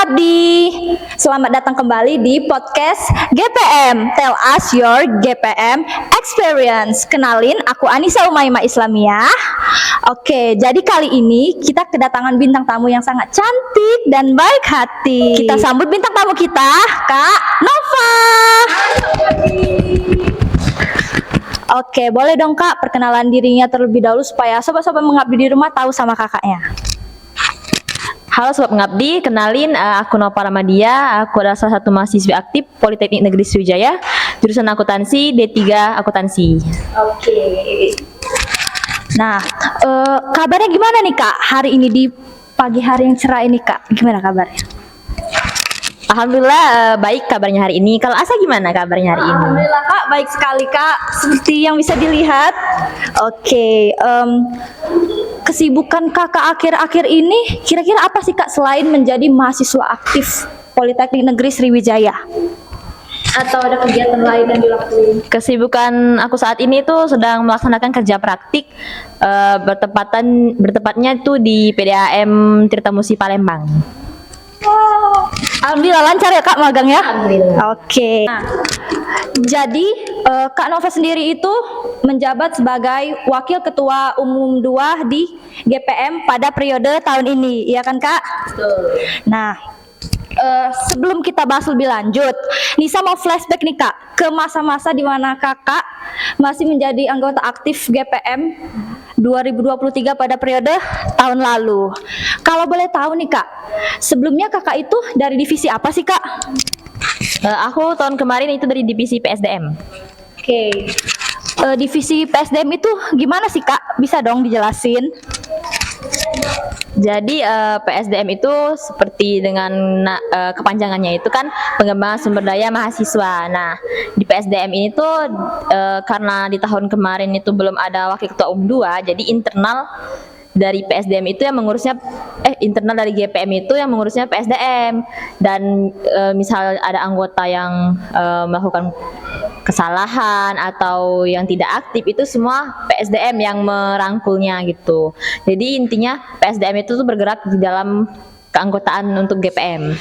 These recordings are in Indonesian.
pengabdi. Selamat datang kembali di podcast GPM. Tell us your GPM experience. Kenalin, aku Anissa Umaima Islamiyah. Oke, jadi kali ini kita kedatangan bintang tamu yang sangat cantik dan baik hati. Kita sambut bintang tamu kita, Kak Nova. Oke, boleh dong Kak perkenalan dirinya terlebih dahulu supaya sobat-sobat mengabdi di rumah tahu sama kakaknya. Halo Sobat Mengabdi, kenalin aku Nova Ramadia, aku adalah salah satu mahasiswi aktif Politeknik Negeri Sriwijaya, jurusan akuntansi, D3 akuntansi. Oke. Nah, kabarnya gimana nih Kak hari ini di pagi hari yang cerah ini Kak? Gimana kabarnya? Alhamdulillah baik kabarnya hari ini. Kalau Asa gimana kabarnya hari ini? Alhamdulillah Kak, baik sekali Kak. Seperti yang bisa dilihat. Oke, kesibukan Kakak akhir-akhir ini kira-kira apa sih Kak selain menjadi mahasiswa aktif Politeknik Negeri Sriwijaya? Atau ada kegiatan lain yang dilakukan? Kesibukan aku saat ini tuh sedang melaksanakan kerja praktik bertepatnya itu di PDAM Tirtamusi Palembang. Wow. Alhamdulillah lancar ya Kak magang ya? Alhamdulillah. Oke. Nah, jadi Kak Nova sendiri itu menjabat sebagai Wakil Ketua Umum 2 di GPM pada periode tahun ini, iya kan Kak? Betul. Nah, sebelum kita bahas lebih lanjut, Nisa mau flashback nih Kak ke masa-masa di mana Kakak masih menjadi anggota aktif GPM 2023 pada periode tahun lalu. Kalau boleh tahu nih Kak, sebelumnya Kakak itu dari divisi apa sih Kak? Aku tahun kemarin itu dari divisi PSDM. Oke. Divisi PSDM itu gimana sih Kak? Bisa dong dijelasin? Jadi PSDM itu seperti dengan kepanjangannya itu kan pengembangan sumber daya mahasiswa. Nah, di PSDM ini tuh karena di tahun kemarin itu belum ada wakil ketua umum 2, jadi internal dari PSDM itu yang mengurusnya internal dari GPM itu yang mengurusnya PSDM, dan misal ada anggota yang melakukan kesalahan atau yang tidak aktif itu semua PSDM yang merangkulnya gitu. Jadi intinya PSDM itu tuh bergerak di dalam keanggotaan untuk GPM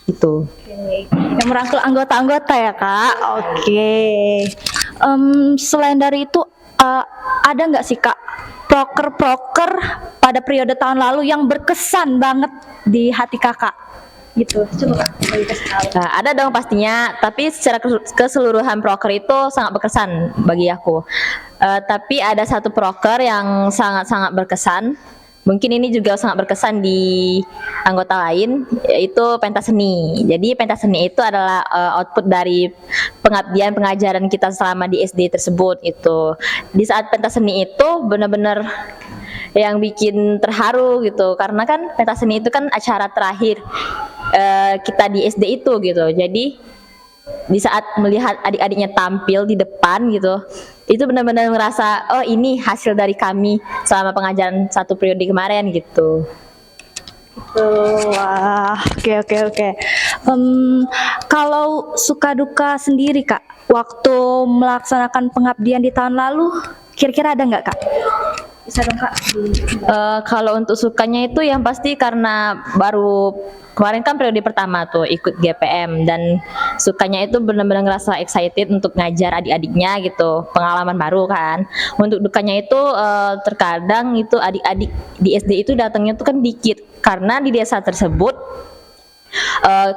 gitu. Oke. Yang merangkul anggota-anggota ya Kak. Oke. Selain dari itu ada nggak sih Kak proker-proker pada periode tahun lalu yang berkesan banget di hati Kakak? Gitu, coba Kak, Nah, ada dong pastinya, tapi secara keseluruhan proker itu sangat berkesan bagi aku. Tapi ada satu proker yang sangat-sangat berkesan, mungkin ini juga sangat berkesan di anggota lain, yaitu pentas seni. Jadi pentas seni itu adalah output dari pengabdian pengajaran kita selama di SD tersebut gitu. Di saat pentas seni itu benar-benar yang bikin terharu gitu, karena kan pentas seni itu kan acara terakhir kita di SD itu gitu. Jadi di saat melihat adik-adiknya tampil di depan gitu, itu benar-benar ngerasa oh ini hasil dari kami selama pengajaran satu periode kemarin gitu. Wah, oke. Kalau suka duka sendiri Kak, waktu melaksanakan pengabdian di tahun lalu, kira-kira ada nggak Kak? Bisa dong Kak. Kalau untuk sukanya itu yang pasti karena baru kemarin kan periode pertama tuh ikut GPM, dan sukanya itu benar-benar ngerasa excited untuk ngajar adik-adiknya gitu, pengalaman baru kan. Untuk dukanya itu terkadang itu adik-adik di SD itu datangnya tuh kan dikit, karena di desa tersebut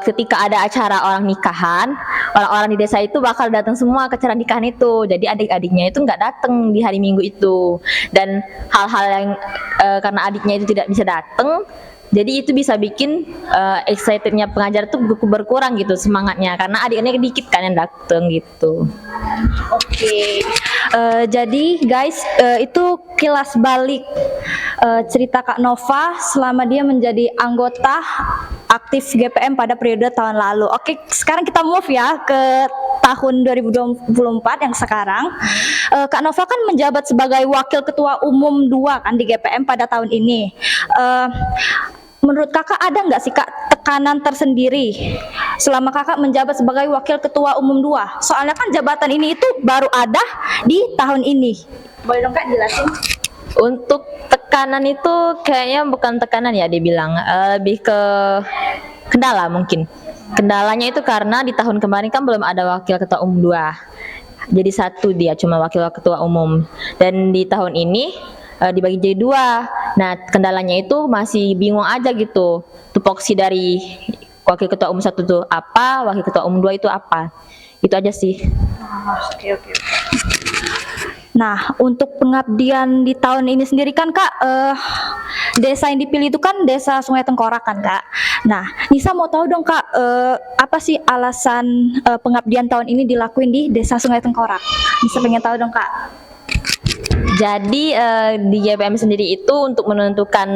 ketika ada acara orang nikahan, orang-orang di desa itu bakal datang semua ke acara nikahan itu. Jadi adik-adiknya itu nggak datang di hari Minggu itu, dan hal-hal yang karena adiknya itu tidak bisa datang, jadi itu bisa bikin excitednya pengajar tuh berkurang gitu semangatnya, karena adiknya dikit kan yang datang gitu. Oke. Jadi guys, itu kilas balik cerita Kak Nova selama dia menjadi anggota aktif GPM pada periode tahun lalu. Oke, sekarang kita move ya ke tahun 2024 yang sekarang. Kak Nova kan menjabat sebagai Wakil Ketua Umum 2 kan di GPM pada tahun ini. Menurut Kakak ada nggak sih Kak tekanan tersendiri selama Kakak menjabat sebagai Wakil Ketua Umum 2? Soalnya kan jabatan ini itu baru ada di tahun ini. Boleh dong Kak jelasin? Untuk tekanan itu kayaknya bukan tekanan ya dibilang, lebih ke kendala mungkin. Kendalanya itu karena di tahun kemarin kan belum ada wakil ketua umum 2. Jadi satu dia cuma wakil ketua umum. Dan di tahun ini dibagi jadi 2. Nah, kendalanya itu masih bingung aja gitu. Tupoksi dari wakil ketua umum 1 itu apa, wakil ketua umum 2 itu apa. Itu aja sih. Oke. Nah, untuk pengabdian di tahun ini sendiri kan Kak, desa yang dipilih itu kan desa Sungai Tengkorak kan Kak. Nah, Nisa mau tahu dong Kak, apa sih alasan pengabdian tahun ini dilakuin di desa Sungai Tengkorak? Nisa pengen tahu dong Kak. Jadi di GPM sendiri itu untuk menentukan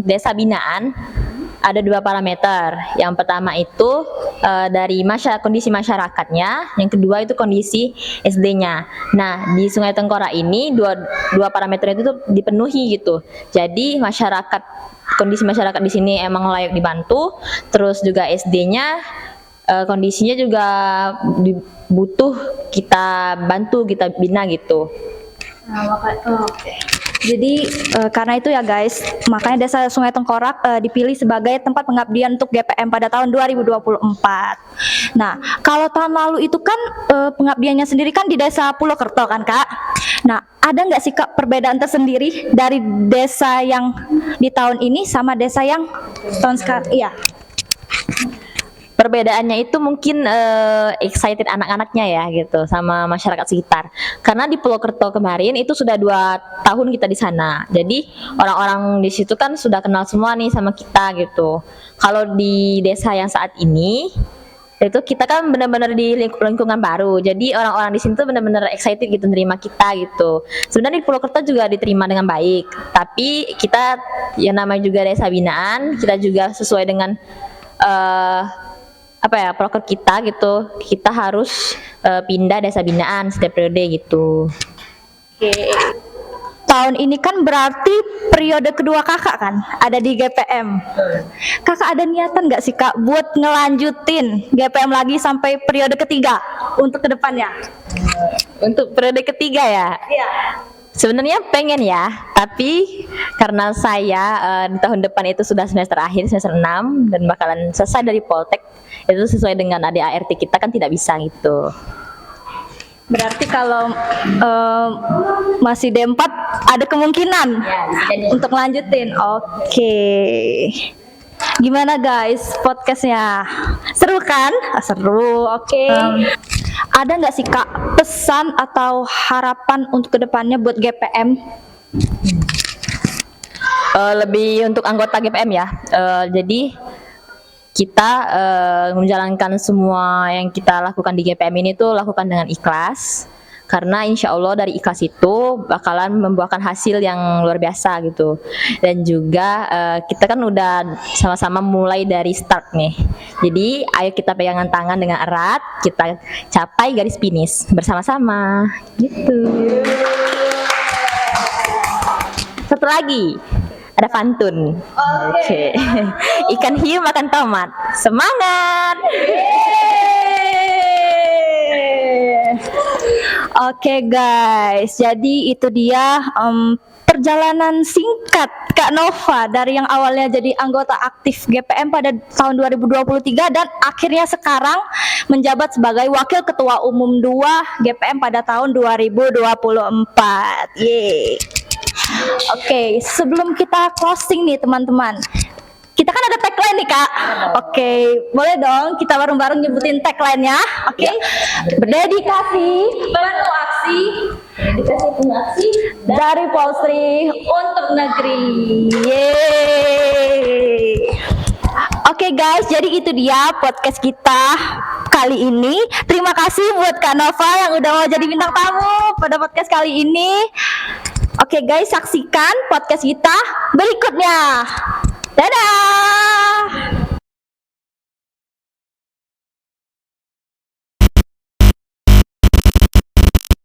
desa binaan ada 2 parameter. Yang pertama itu dari kondisi masyarakatnya, yang kedua itu kondisi SD-nya. Nah, di Sungai Tengkorak ini dua parameter itu tuh dipenuhi gitu. Jadi kondisi masyarakat di sini emang layak dibantu, terus juga SD-nya kondisinya juga butuh kita bantu, kita bina gitu. Nah, oke. Jadi karena itu ya guys, makanya desa Sungai Tengkorak dipilih sebagai tempat pengabdian untuk GPM pada tahun 2024. Nah, kalau tahun lalu itu kan pengabdiannya sendiri kan di desa Pulokerto kan Kak. Nah, ada nggak sih Kak perbedaan tersendiri dari desa yang di tahun ini sama desa yang tahun sekarang? Iya. Perbedaannya itu mungkin excited anak-anaknya ya gitu sama masyarakat sekitar. Karena di Pulokerto kemarin itu sudah 2 tahun kita di sana. Jadi orang-orang di situ kan sudah kenal semua nih sama kita gitu. Kalau di desa yang saat ini itu kita kan benar-benar di lingkungan baru. Jadi orang-orang di sini tuh benar-benar excited gitu nerima kita gitu. Sebenarnya di Pulokerto juga diterima dengan baik. Tapi kita yang namanya juga desa binaan, kita juga sesuai dengan proker kita gitu, kita harus pindah desa binaan setiap periode gitu. Oke. Tahun ini kan berarti periode kedua kakak kan ada di GPM. Kakak ada niatan nggak sih Kak buat ngelanjutin GPM lagi sampai periode ketiga untuk kedepannya? Untuk periode ketiga ya? Iya. Sebenarnya pengen ya, tapi karena saya di tahun depan itu sudah semester akhir, semester 6 dan bakalan selesai dari Poltek, itu sesuai dengan ADART kita kan tidak bisa gitu. Berarti kalau masih D4 ada kemungkinan untuk lanjutin. Oke. Gimana guys podcastnya? Seru kan? Seru, oke. Ada nggak sih Kak pesan atau harapan untuk kedepannya buat GPM? Lebih untuk anggota GPM ya. Jadi kita menjalankan semua yang kita lakukan di GPM ini tuh lakukan dengan ikhlas. Karena insya Allah dari ikhlas itu bakalan membuahkan hasil yang luar biasa gitu. Dan juga kita kan udah sama-sama mulai dari start nih. Jadi ayo kita pegangan tangan dengan erat, kita capai garis finish bersama-sama gitu. Satu lagi, ada pantun. Oke. Ikan hiu makan tomat. Semangat. Oke guys, jadi itu dia perjalanan singkat Kak Nova dari yang awalnya jadi anggota aktif GPM pada tahun 2023 dan akhirnya sekarang menjabat sebagai Wakil Ketua Umum 2 GPM pada tahun 2024. Yeay. Oke, sebelum kita closing nih teman-teman, kita kan ada tagline nih Kak. Oke, boleh dong kita bareng-bareng nyebutin tagline-nya. Oke. Berdedikasi, penuh aksi, dari Polstri untuk negeri. Yeay. Oke guys, jadi itu dia podcast kita kali ini. Terima kasih buat Kak Nova yang udah mau jadi bintang tamu pada podcast kali ini. Oke guys, saksikan podcast kita berikutnya. Dadah!